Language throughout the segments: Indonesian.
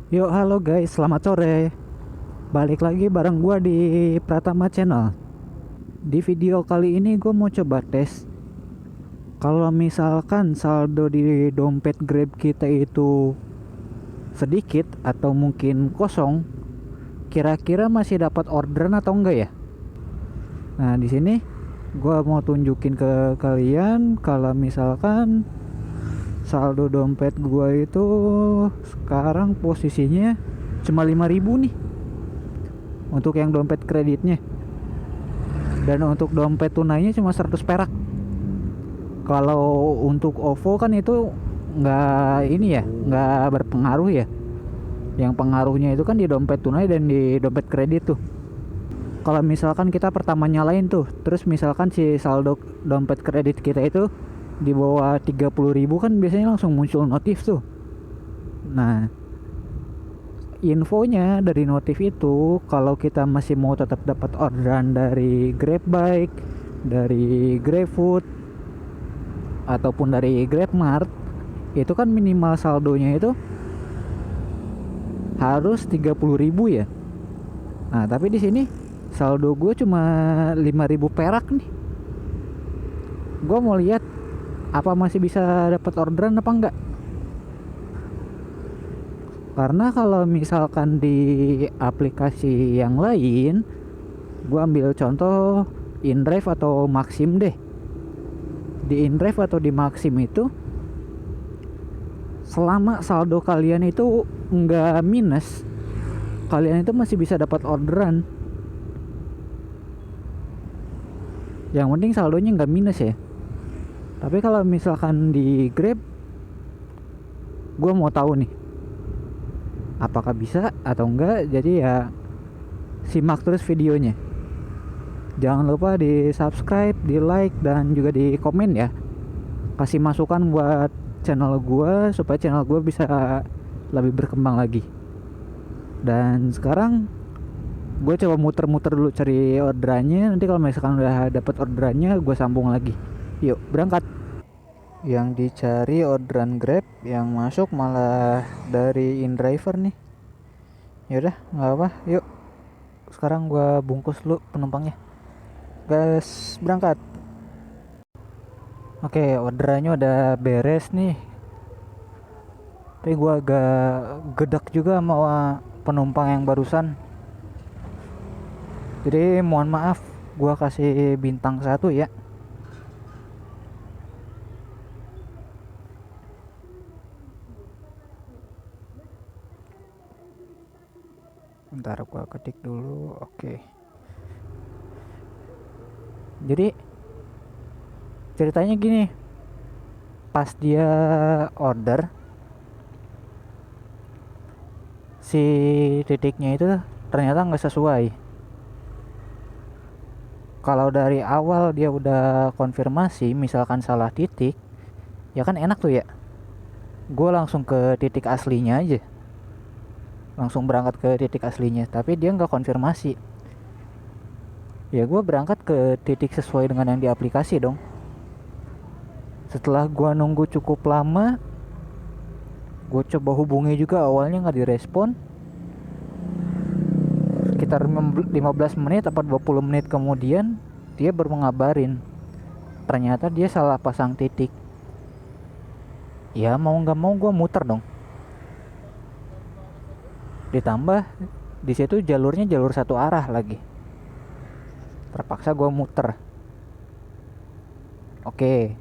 Yo, halo guys, selamat sore. Balik lagi bareng gua di Pratama Channel. Di video kali ini gue mau coba tes kalau misalkan saldo di dompet Grab kita itu sedikit atau mungkin kosong, kira-kira masih dapat orderan atau enggak ya? Nah, di sini gua mau tunjukin ke kalian kalau misalkan saldo dompet gua itu sekarang posisinya cuma 5.000 nih untuk yang dompet kreditnya. Dan untuk dompet tunainya cuma 100 perak. Kalau untuk OVO kan itu nggak ini ya, nggak berpengaruh ya. Yang pengaruhnya itu kan di dompet tunai dan di dompet kredit tuh. Kalau misalkan kita pertama nyalain tuh, terus misalkan si saldo dompet kredit kita itu di bawah 30.000 kan biasanya langsung muncul notif tuh. Nah, infonya dari notif itu kalau kita masih mau tetap dapat orderan dari Grabbike, dari GrabFood ataupun dari GrabMart, itu kan minimal saldonya itu harus 30.000 ya. Nah, tapi di sini saldo gue cuma 5.000 perak nih. Gue mau lihat apa masih bisa dapat orderan apa enggak. Karena kalau misalkan di aplikasi yang lain, gue ambil contoh InDrive atau Maxim deh. Di InDrive atau di Maxim itu, selama saldo kalian itu nggak minus, kalian itu masih bisa dapat orderan. Yang penting saldonya nggak minus ya. Tapi kalau misalkan di Grab, gue mau tahu nih apakah bisa atau enggak. Jadi ya simak terus videonya. Jangan lupa di subscribe, di like, dan juga di komen ya. Kasih masukan buat channel gue supaya channel gue bisa lebih berkembang lagi. Dan sekarang gue coba muter-muter dulu cari orderannya. Nanti kalau misalkan udah dapat orderannya, gue sambung lagi. Yuk berangkat. Yang dicari orderan Grab, yang masuk malah dari InDriver nih. Yaudah, nggak apa, yuk sekarang gue bungkus dulu penumpangnya. Gas, berangkat. Oke, orderannya udah beres nih. Tapi gue agak gedek juga sama penumpang yang barusan. Jadi mohon maaf, gue kasih bintang 1 ya. Bentar gue ketik dulu. Oke. Jadi ceritanya gini, pas dia order, si titiknya itu ternyata nggak sesuai. Kalau dari awal dia udah konfirmasi misalkan salah titik, ya kan enak tuh ya, gue langsung ke titik aslinya aja, langsung berangkat ke titik aslinya. Tapi dia nggak konfirmasi, ya gue berangkat ke titik sesuai dengan yang di aplikasi dong. Setelah gue nunggu cukup lama, gue coba hubungi juga, awalnya nggak direspon. Sekitar 15 menit atau 20 menit kemudian dia baru ngabarin ternyata dia salah pasang titik. Ya mau nggak mau gue muter dong. Ditambah di situ jalurnya jalur satu arah lagi, terpaksa gue muter. Oke,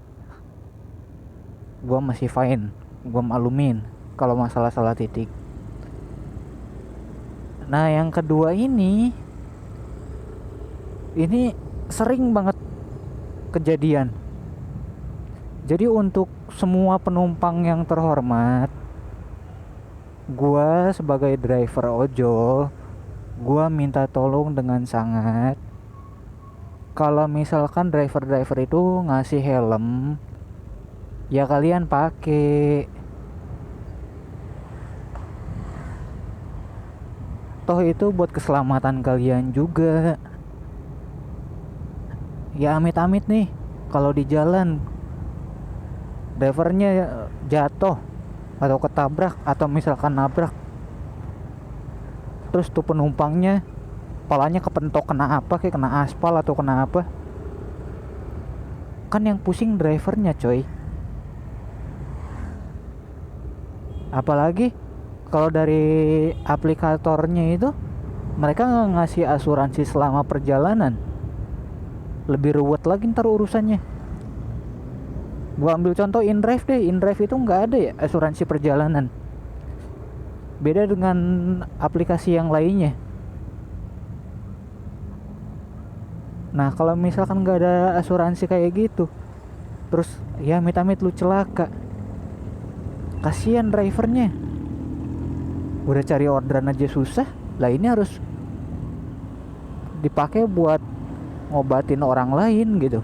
gue masih fine, gue maklumin kalau masalah salah titik. Nah yang kedua ini sering banget kejadian. Jadi untuk semua penumpang yang terhormat, gua sebagai driver ojol, gua minta tolong dengan sangat, kalau misalkan driver-driver itu ngasih helm, ya kalian pakai. Toh itu buat keselamatan kalian juga. Ya amit-amit nih, kalau di jalan drivernya jatuh atau ketabrak atau misalkan nabrak, terus tuh penumpangnya kepalanya kepentok kena apa, kayak kena aspal atau kena apa, kan yang pusing drivernya coy. Apalagi kalau dari aplikatornya itu mereka nggak ngasih asuransi selama perjalanan, lebih ruwet lagi ntar urusannya. Gua ambil contoh InDrive deh. InDrive itu nggak ada ya asuransi perjalanan, beda dengan aplikasi yang lainnya. Nah kalau misalkan nggak ada asuransi kayak gitu, terus ya amit-amit lu celaka, kasihan drivernya. Udah cari orderan aja susah, lah ini harus dipakai buat ngobatin orang lain gitu.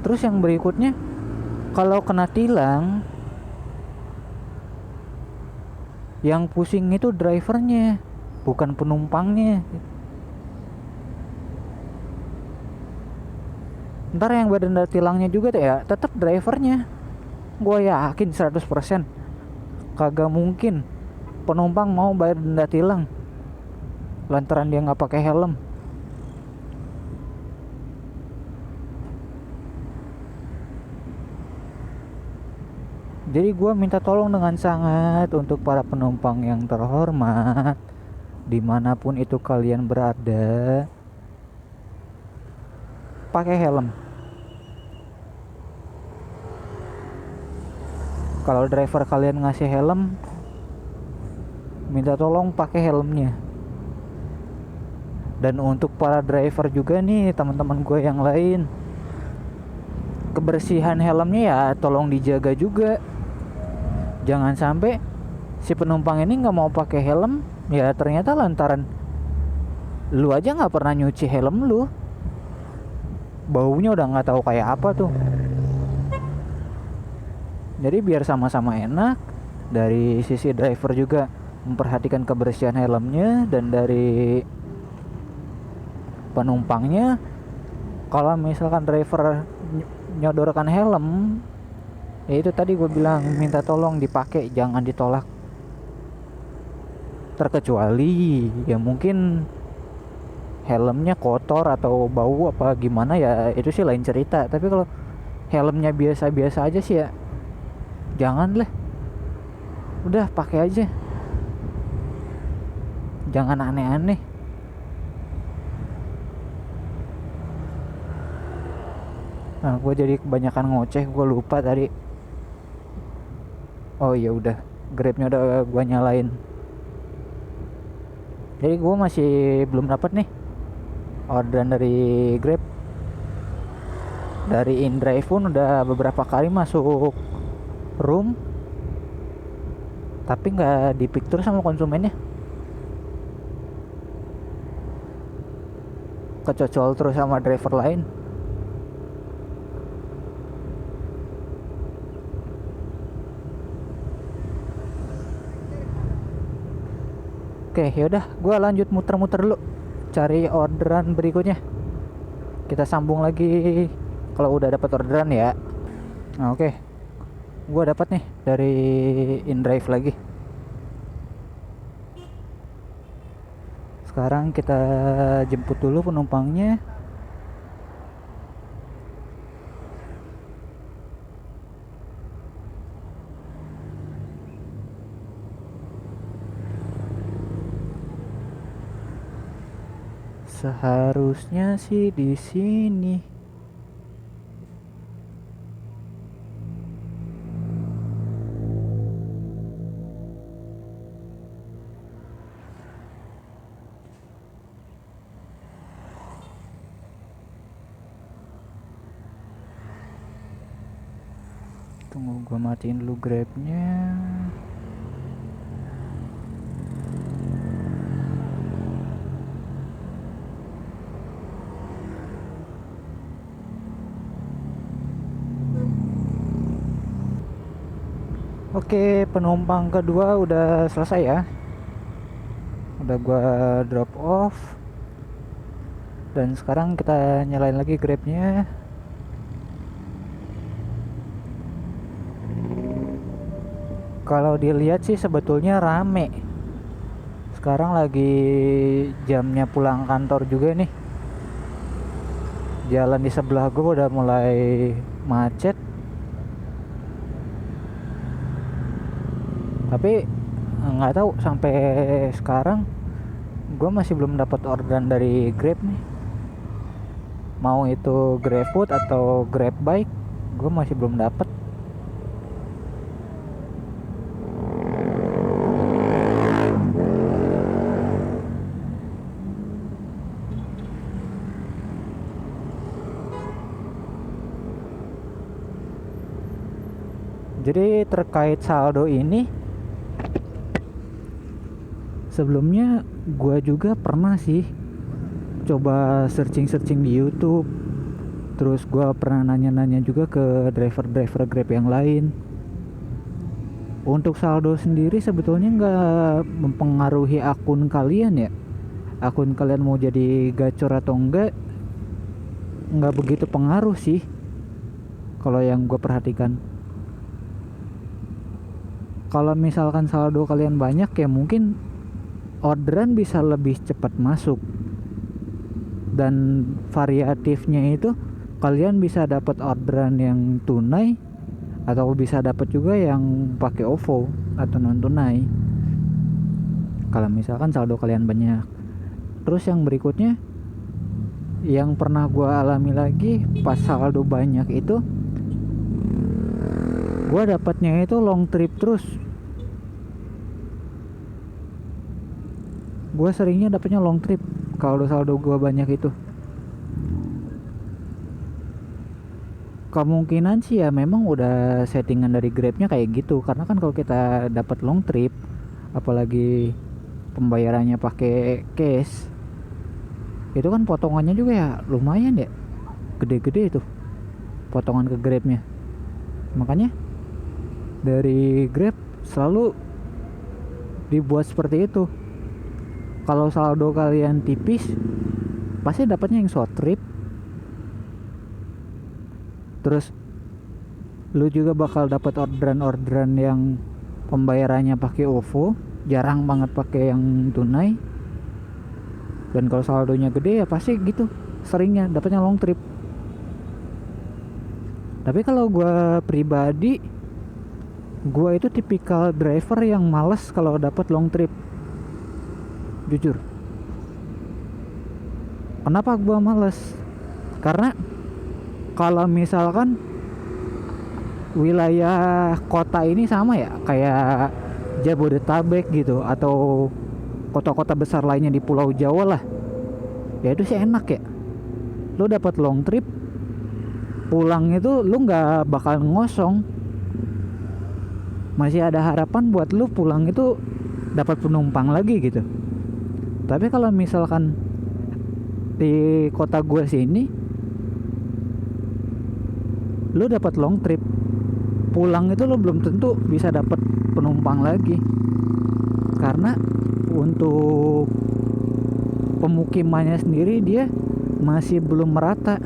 Terus yang berikutnya, kalau kena tilang, yang pusing itu drivernya, bukan penumpangnya. Ntar yang berdenda tilangnya juga tuh ya tetap drivernya. Gue yakin 100% kagak mungkin penumpang mau bayar denda tilang lantaran dia nggak pakai helm. Jadi gue minta tolong dengan sangat untuk para penumpang yang terhormat, dimanapun itu kalian berada, pakai helm. Kalau driver kalian ngasih helm, minta tolong pakai helmnya. Dan untuk para driver juga nih, teman-teman gue yang lain, kebersihan helmnya ya tolong dijaga juga. Jangan sampai si penumpang ini nggak mau pakai helm, ya ternyata lantaran lu aja nggak pernah nyuci helm lu, baunya udah nggak tahu kayak apa tuh. Jadi biar sama-sama enak, dari sisi driver juga memperhatikan kebersihan helmnya, dan dari penumpangnya, kalau misalkan driver nyodorkan helm, ya itu tadi gue bilang, minta tolong dipakai, jangan ditolak. Terkecuali ya mungkin helmnya kotor atau bau apa gimana, ya itu sih lain cerita. Tapi kalau helmnya biasa-biasa aja sih ya jangan lah, udah pakai aja, jangan aneh-aneh. Nah gue jadi kebanyakan ngoceh, gue lupa tadi. Oh iya udah, Grabnya udah gue nyalain. Jadi gue masih belum dapat nih orderan dari Grab. Dari InDrive pun udah beberapa kali masuk room, tapi nggak di picture sama konsumennya, kecocol terus sama driver lain. Oke yaudah, gue lanjut muter-muter dulu cari orderan berikutnya. Kita sambung lagi kalau udah dapat orderan ya. Nah, oke, gue dapat nih dari InDrive lagi. Sekarang kita jemput dulu penumpangnya. Seharusnya sih di sini. Tunggu gua matiin dulu Grabnya. Oke, penumpang kedua udah selesai ya. Udah gua drop off. Dan sekarang kita nyalain lagi Grabnya. Kalau dilihat sih sebetulnya rame, sekarang lagi jamnya pulang kantor juga nih. Jalan di sebelah gue udah mulai macet. Tapi nggak tahu sampai sekarang gue masih belum dapat orderan dari Grab nih. Mau itu GrabFood atau GrabBike, gue masih belum dapat. Jadi terkait saldo ini, sebelumnya gue juga pernah sih coba searching di YouTube. Terus gue pernah nanya-nanya juga ke driver Grab yang lain. Untuk saldo sendiri sebetulnya nggak mempengaruhi akun kalian ya. Akun kalian mau jadi gacor atau nggak begitu pengaruh sih, kalau yang gue perhatikan. Kalau misalkan saldo kalian banyak ya mungkin orderan bisa lebih cepat masuk, dan variatifnya itu kalian bisa dapat orderan yang tunai atau bisa dapat juga yang pakai OVO atau non tunai kalau misalkan saldo kalian banyak. Terus yang berikutnya yang pernah gue alami lagi pas saldo banyak itu, gue dapatnya itu long trip terus. Gue seringnya dapatnya long trip kalau saldo gue banyak itu. Kemungkinan sih ya memang udah settingan dari Grabnya kayak gitu, karena kan kalau kita dapat long trip, apalagi pembayarannya pakai cash, itu kan potongannya juga ya lumayan ya, gede-gede itu potongan ke Grabnya. Makanya dari Grab selalu dibuat seperti itu. Kalau saldo kalian tipis, pasti dapatnya yang short trip. Terus lu juga bakal dapat orderan yang pembayarannya pakai OVO, jarang banget pakai yang tunai. Dan kalau saldonya gede ya pasti gitu, seringnya dapatnya long trip. Tapi kalau gue pribadi, gue itu tipikal driver yang males kalau dapat long trip, jujur. Kenapa gue males? Karena kalau misalkan wilayah kota ini sama ya kayak Jabodetabek gitu, atau kota-kota besar lainnya di Pulau Jawa lah, ya itu sih enak ya. Lo dapat long trip, pulang itu lu nggak bakal ngosong, masih ada harapan buat lu pulang itu dapat penumpang lagi gitu. Tapi kalau misalkan di kota gue sini, lu dapat long trip, pulang itu lu belum tentu bisa dapat penumpang lagi, karena untuk pemukimannya sendiri dia masih belum merata.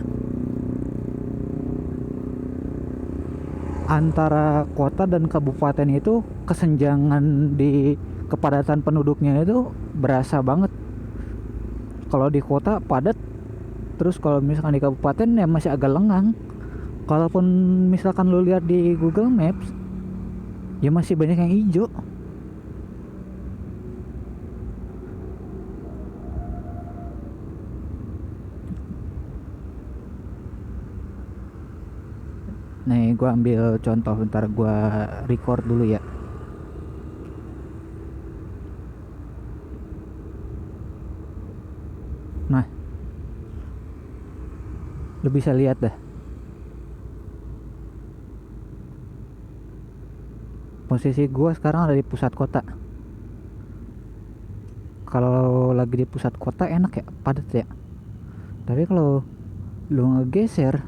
Antara kota dan kabupaten itu kesenjangan di kepadatan penduduknya itu berasa banget. Kalau di kota padat, terus kalau misalkan di kabupaten ya masih agak lengang. Kalaupun misalkan lu lihat di Google Maps, ya masih banyak yang hijau. Nih gue ambil contoh, bentar gue record dulu ya. Nah, lu bisa lihat dah, posisi gue sekarang ada di pusat kota. Kalau lagi di pusat kota enak ya, padat ya. Tapi kalau lu ngegeser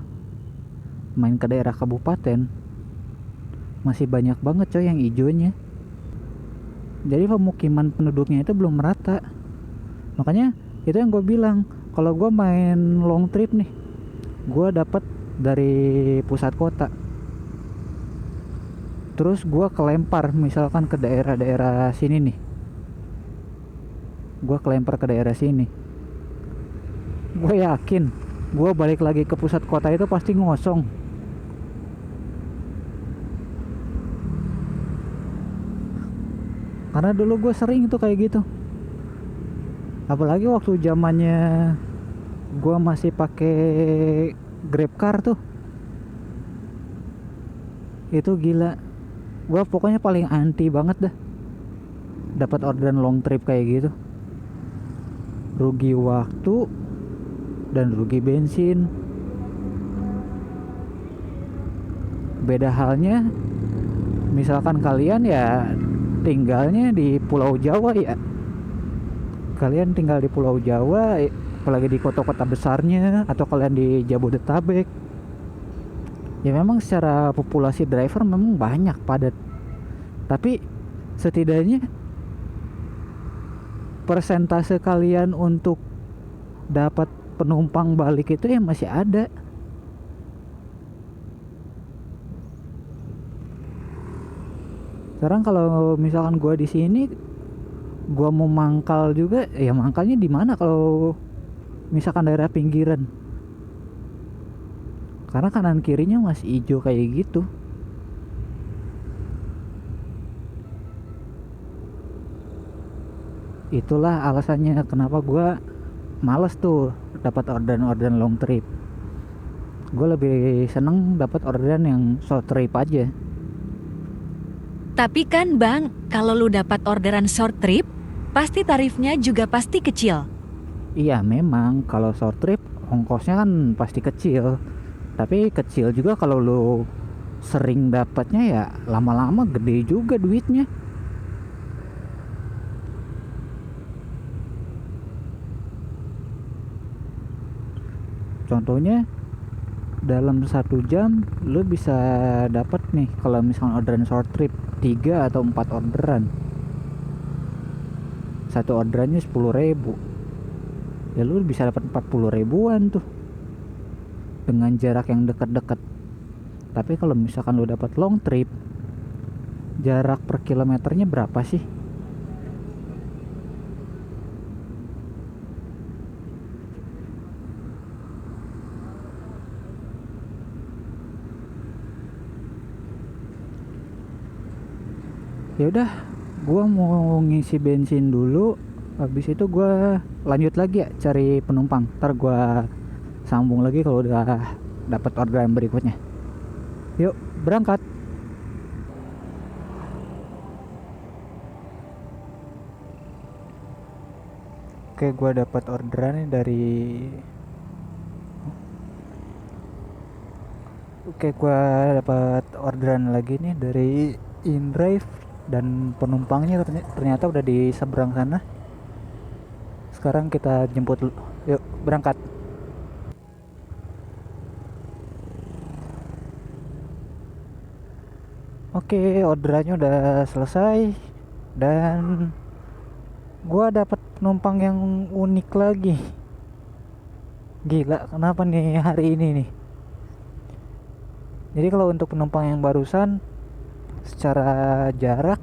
main ke daerah kabupaten, masih banyak banget coy yang hijaunya. Jadi pemukiman penduduknya itu belum merata. Makanya itu yang gue bilang, kalau gue main long trip nih, gue dapat dari pusat kota, terus gue kelempar misalkan ke daerah-daerah sini nih, gue kelempar ke daerah sini. Gue yakin gue balik lagi ke pusat kota itu pasti ngosong. Karena dulu gue sering tuh kayak gitu. Apalagi waktu zamannya gue masih pakai GrabCar tuh. Itu gila. Gue pokoknya paling anti banget dah dapat orderan long trip kayak gitu. Rugi waktu dan rugi bensin. Beda halnya misalkan kalian ya tinggalnya di Pulau Jawa ya. Kalian tinggal di Pulau Jawa, apalagi di kota-kota besarnya, atau kalian di Jabodetabek. Ya memang secara populasi driver memang banyak, padat. Tapi setidaknya persentase kalian untuk dapat penumpang balik itu ya masih ada. Sekarang kalau misalkan gua di sini, gua mau mangkal juga, ya mangkalnya di mana kalau misalkan daerah pinggiran? Karena kanan kirinya masih hijau kayak gitu. Itulah alasannya kenapa gua males tuh dapat orderan long trip. Gue lebih seneng dapat orderan yang short trip aja. Tapi kan Bang, kalau lu dapat orderan short trip, pasti tarifnya juga pasti kecil. Iya memang kalau short trip ongkosnya kan pasti kecil. Tapi kecil juga kalau lu sering dapatnya ya lama-lama gede juga duitnya. Contohnya dalam 1 jam lu bisa dapat nih kalau misalnya orderan short trip 3 atau 4 orderan. Satu orderannya 10.000. Ya lu bisa dapat 40 ribuan tuh dengan jarak yang dekat-dekat. Tapi kalau misalkan lu dapat long trip, jarak per kilometernya berapa sih? Ya udah, gua mau ngisi bensin dulu. Habis itu gua lanjut lagi ya cari penumpang. Ntar gua sambung lagi kalau udah dapat orderan berikutnya. Yuk, berangkat. Oke, gua dapat orderan dari lagi nih dari InDrive dan penumpangnya ternyata udah di seberang sana. Sekarang kita jemput. Yuk, berangkat. Oke, orderannya udah selesai dan gua dapat penumpang yang unik lagi. Gila, kenapa nih hari ini nih? Jadi kalau untuk penumpang yang barusan secara jarak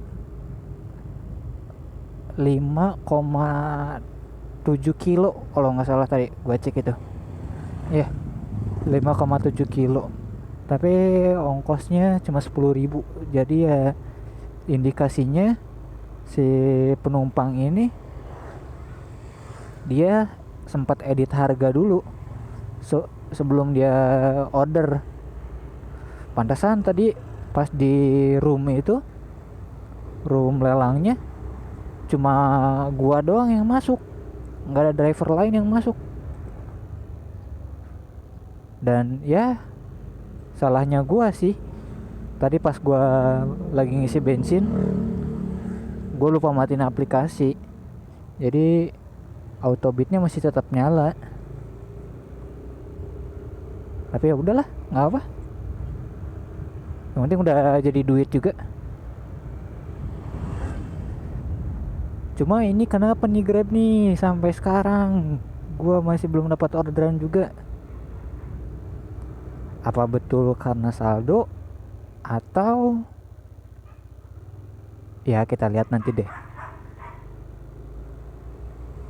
5,7 kilo kalau nggak salah tadi gua cek itu. Ya, 5,7 kilo. Tapi ongkosnya cuma 10.000. Jadi ya indikasinya si penumpang ini dia sempat edit harga dulu sebelum dia order. Pantasan tadi pas di room lelangnya cuma gua doang yang masuk, nggak ada driver lain yang masuk. Dan ya salahnya gua sih, tadi pas gua lagi ngisi bensin gua lupa matiin aplikasi, jadi autobitnya masih tetap nyala. Tapi ya udahlah, nggak apa, yang penting udah jadi duit juga. Cuma ini kenapa nih Grab nih sampai sekarang gua masih belum dapat orderan juga. Apa betul karena saldo atau ya kita lihat nanti deh.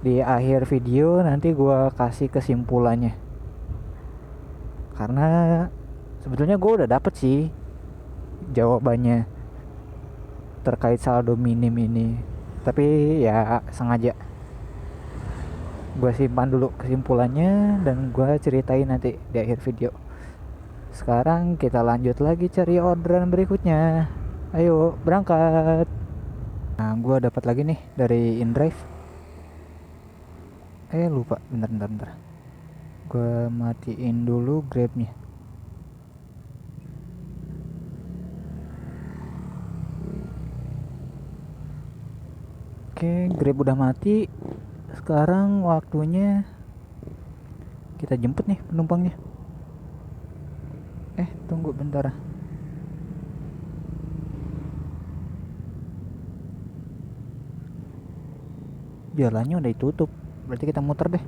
Di akhir video nanti gua kasih kesimpulannya. Karena sebetulnya gue udah dapet sih jawabannya terkait saldo minim ini, tapi ya sengaja gue simpan dulu kesimpulannya dan gue ceritain nanti di akhir video. Sekarang kita lanjut lagi cari orderan berikutnya. Ayo berangkat. Nah, gue dapat lagi nih dari InDrive. Lupa, bentar. Gue matiin dulu Grabnya. Oke, Grab udah mati. Sekarang waktunya kita jemput nih penumpangnya. Tunggu bentar. Jalannya udah ditutup, berarti kita muter deh.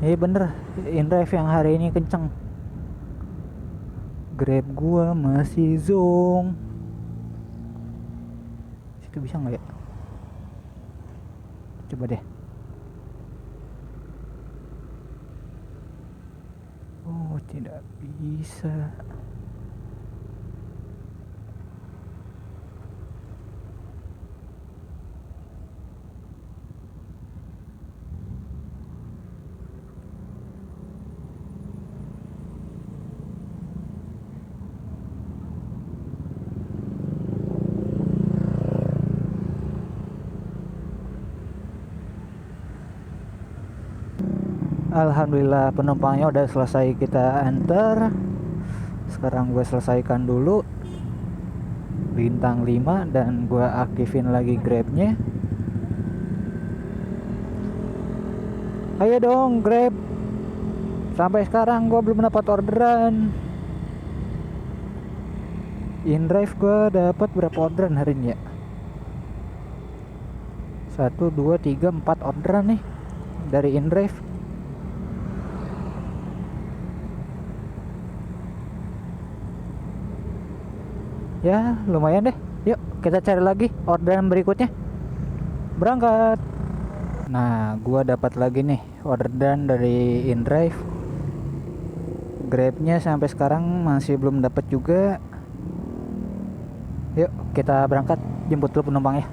Bener, InDrive yang hari ini kenceng. Grab gua masih zong. Situ bisa nggak ya? Coba deh. Oh, tidak bisa. Alhamdulillah penumpangnya udah selesai kita antar. Sekarang gue selesaikan dulu bintang 5 dan gue aktifin lagi Grabnya. Ayo dong Grab. Sampai sekarang gue belum dapat orderan. InDrive gue dapat berapa orderan hari ini ya? 1, 2, 3, 4 orderan nih dari InDrive. Ya lumayan deh. Yuk kita cari lagi orderan berikutnya. Berangkat. Nah gua dapat lagi nih orderan dari InDrive. Grabnya sampai sekarang masih belum dapat juga. Yuk kita berangkat, jemput dulu penumpangnya.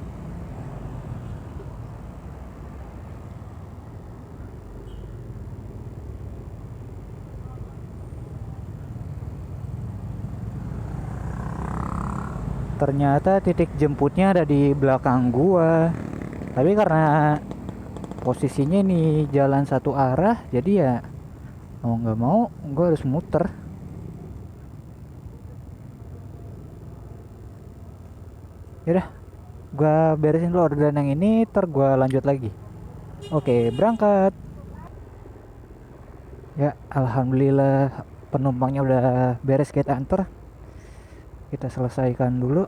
Ternyata titik jemputnya ada di belakang gua. Tapi karena posisinya ini jalan satu arah, jadi ya mau nggak mau gua harus muter. Yaudah, gua beresin dulu orderan yang ini, ntar gua lanjut lagi. Oke, berangkat. Ya, alhamdulillah penumpangnya udah beres kita antar. Kita selesaikan dulu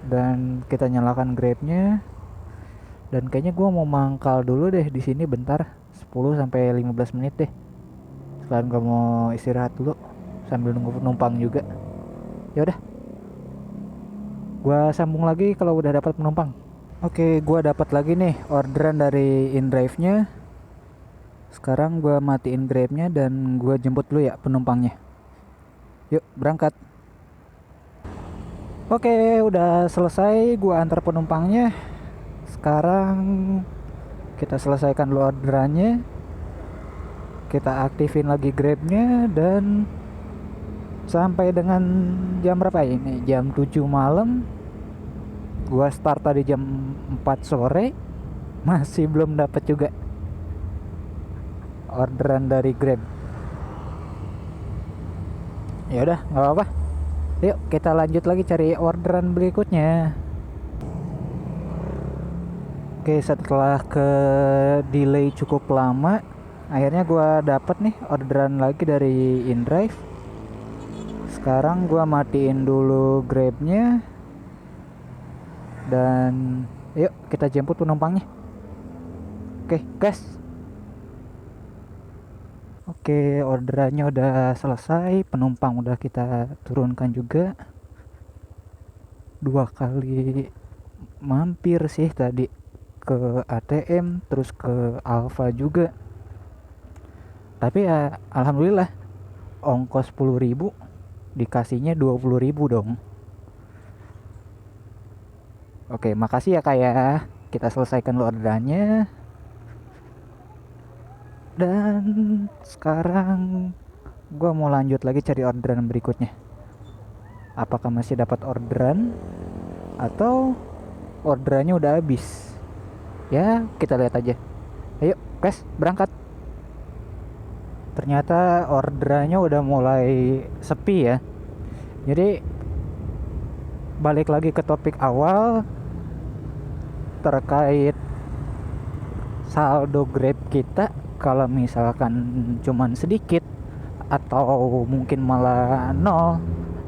dan kita nyalakan Grabnya. Dan kayaknya gua mau mangkal dulu deh di sini bentar, 10 sampai 15 menit deh. Sekarang gua mau istirahat dulu sambil nunggu penumpang juga. Ya udah. Gua sambung lagi kalau udah dapat penumpang. Oke, gua dapat lagi nih orderan dari InDrive-nya. Sekarang gua matiin Grabnya dan gua jemput dulu ya penumpangnya. Yuk, berangkat. Oke, udah selesai gua antar penumpangnya. Sekarang kita selesaikan dulu orderannya. Kita aktifin lagi Grabnya dan sampai dengan jam berapa ini? Jam 7 malam. Gua start tadi jam 4 sore. Masih belum dapat juga orderan dari Grab. Ya udah, nggak apa-apa. Yuk kita lanjut lagi cari orderan berikutnya. Oke, setelah ke delay cukup lama, akhirnya gua dapat nih orderan lagi dari InDrive. Sekarang gua matiin dulu Grabnya dan yuk kita jemput penumpangnya. Oke, gas. Oke, orderannya udah selesai, penumpang udah kita turunkan juga. 2 kali mampir sih tadi ke ATM, terus ke Alfa juga. Tapi ya alhamdulillah ongkos 10.000 dikasihnya 20.000 dong. Oke, makasih ya Kak ya. Kita selesaikan dulu orderannya. Dan sekarang gua mau lanjut lagi cari orderan berikutnya. Apakah masih dapat orderan atau orderannya udah habis? Ya, kita lihat aja. Ayo, guys, berangkat. Ternyata orderannya udah mulai sepi ya. Jadi balik lagi ke topik awal terkait saldo Grab kita. Kalau misalkan cuman sedikit atau mungkin malah nol,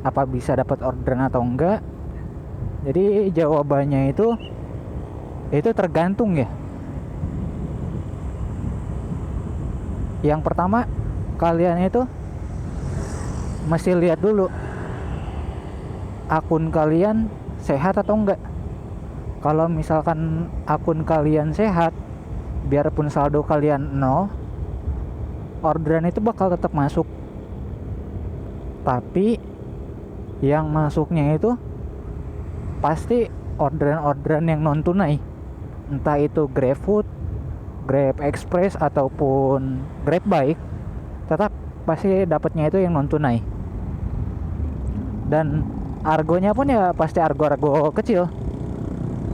apa bisa dapat orderan atau enggak? Jadi jawabannya itu tergantung ya. Yang pertama, kalian itu mesti lihat dulu akun kalian sehat atau enggak. Kalau misalkan akun kalian sehat, biarpun saldo kalian nol, orderan itu bakal tetap masuk. Tapi yang masuknya itu pasti orderan-orderan yang non tunai, entah itu GrabFood, Grab Express ataupun Grab Bike, tetap pasti dapatnya itu yang non tunai. Dan argonya pun ya pasti argo-argo kecil.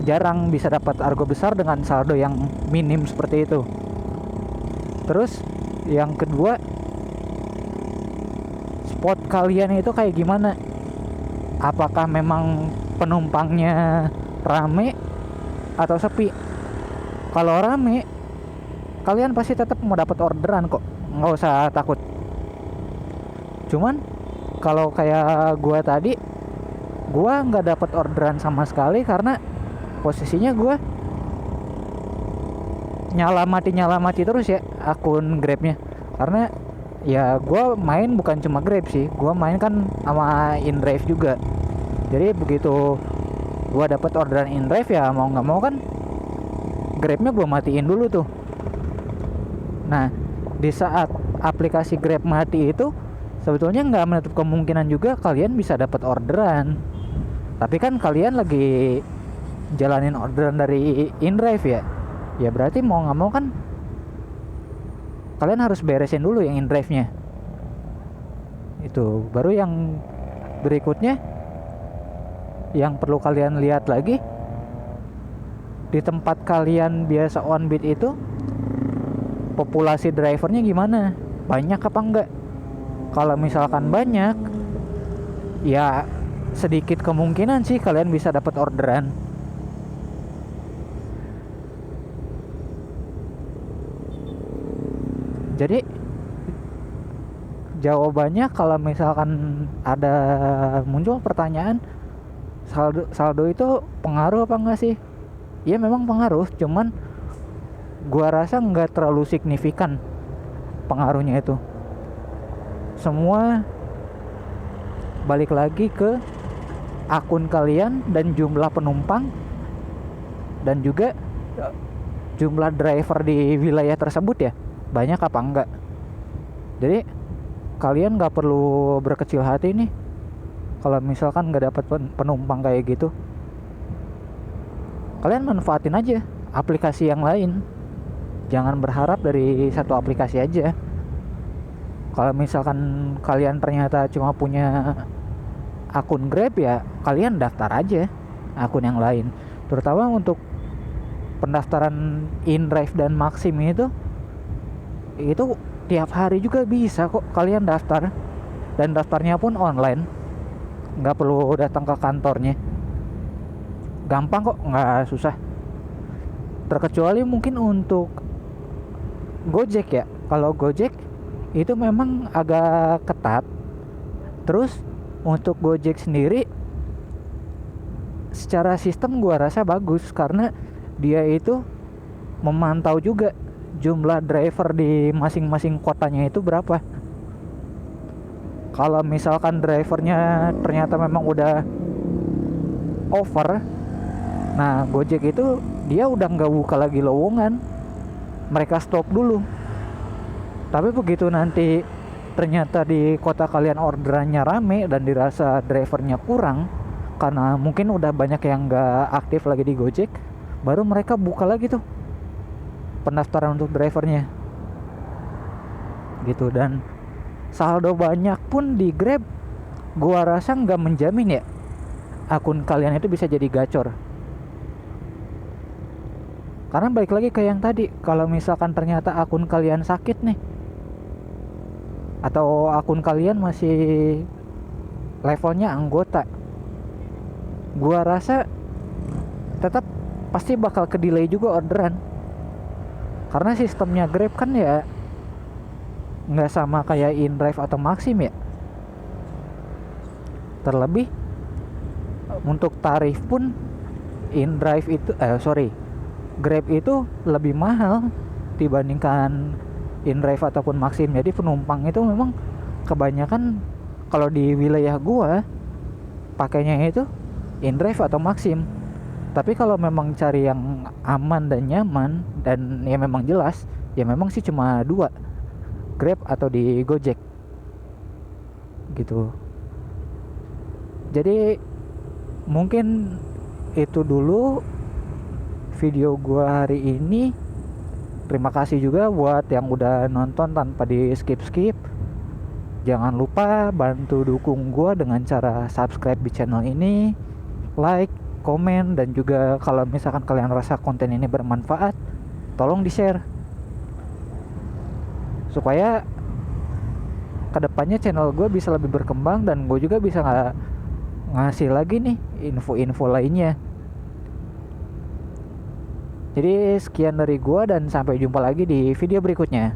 Jarang bisa dapat argo besar dengan saldo yang minim seperti itu. Terus yang kedua, spot kalian itu kayak gimana? Apakah memang penumpangnya rame atau sepi? Kalau rame, kalian pasti tetap mau dapat orderan kok, nggak usah takut. Cuman kalau kayak gua tadi, gua nggak dapat orderan sama sekali karena posisinya gua nyala mati terus ya akun Grabnya. Karena ya gua main bukan cuma Grab sih, gua main kan sama InDrive juga. Jadi begitu gua dapat orderan InDrive, ya mau nggak mau kan Grabnya gua matiin dulu tuh. Nah, di saat aplikasi Grab mati itu sebetulnya nggak menutup kemungkinan juga kalian bisa dapat orderan. Tapi kan kalian lagi jalanin orderan dari InDrive ya. Ya berarti mau nggak mau kan kalian harus beresin dulu yang InDrive-nya. Itu baru yang berikutnya yang perlu kalian lihat lagi, di tempat kalian biasa on beat itu populasi drivernya gimana, banyak apa enggak. Kalau misalkan banyak, ya sedikit kemungkinan sih kalian bisa dapat orderan. Jadi jawabannya kalau misalkan ada muncul pertanyaan saldo itu pengaruh apa enggak sih? Ya memang pengaruh, cuman gua rasa nggak terlalu signifikan pengaruhnya itu. Semua balik lagi ke akun kalian dan jumlah penumpang dan juga jumlah driver di wilayah tersebut ya, banyak apa enggak. Jadi kalian nggak perlu berkecil hati nih kalau misalkan nggak dapat penumpang kayak gitu. Kalian manfaatin aja aplikasi yang lain, jangan berharap dari satu aplikasi aja. Kalau misalkan kalian ternyata cuma punya akun Grab, ya kalian daftar aja akun yang lain. Terutama untuk pendaftaran InDrive dan Maxim itu tiap hari juga bisa kok kalian daftar, dan daftarnya pun online, nggak perlu datang ke kantornya. Gampang kok, nggak susah. Terkecuali mungkin untuk Gojek ya. Kalau Gojek itu memang agak ketat. Terus untuk Gojek sendiri secara sistem gua rasa bagus karena dia itu memantau juga jumlah driver di masing-masing kotanya itu berapa. Kalau misalkan drivernya ternyata memang udah over, nah Gojek itu dia udah nggak buka lagi lowongan, mereka stop dulu. Tapi begitu nanti ternyata di kota kalian orderannya rame dan dirasa drivernya kurang, karena mungkin udah banyak yang nggak aktif lagi di Gojek, baru mereka buka lagi tuh pendaftaran untuk drivernya gitu. Dan saldo banyak pun di Grab gua rasa nggak menjamin ya akun kalian itu bisa jadi gacor. Karena balik lagi ke yang tadi, kalau misalkan ternyata akun kalian sakit nih, atau akun kalian masih levelnya anggota, gua rasa tetap pasti bakal ke delay juga orderan. Karena sistemnya Grab kan ya nggak sama kayak InDrive atau Maxim ya. Terlebih untuk tarif pun InDrive itu Grab itu lebih mahal dibandingkan InDrive ataupun Maxim. Jadi penumpang itu memang kebanyakan kalau di wilayah gua pakainya itu InDrive atau Maxim. Tapi kalau memang cari yang aman dan nyaman dan ya memang jelas, ya memang sih cuma dua, Grab atau di Gojek gitu. Jadi mungkin itu dulu video gua hari ini. Terima kasih juga buat yang udah nonton tanpa di skip-skip. Jangan lupa bantu dukung gua dengan cara subscribe di channel ini, like, komen, dan juga kalau misalkan kalian rasa konten ini bermanfaat, tolong di-share supaya kedepannya channel gue bisa lebih berkembang dan gue juga bisa ngasih lagi nih info-info lainnya. Jadi sekian dari gue dan sampai jumpa lagi di video berikutnya.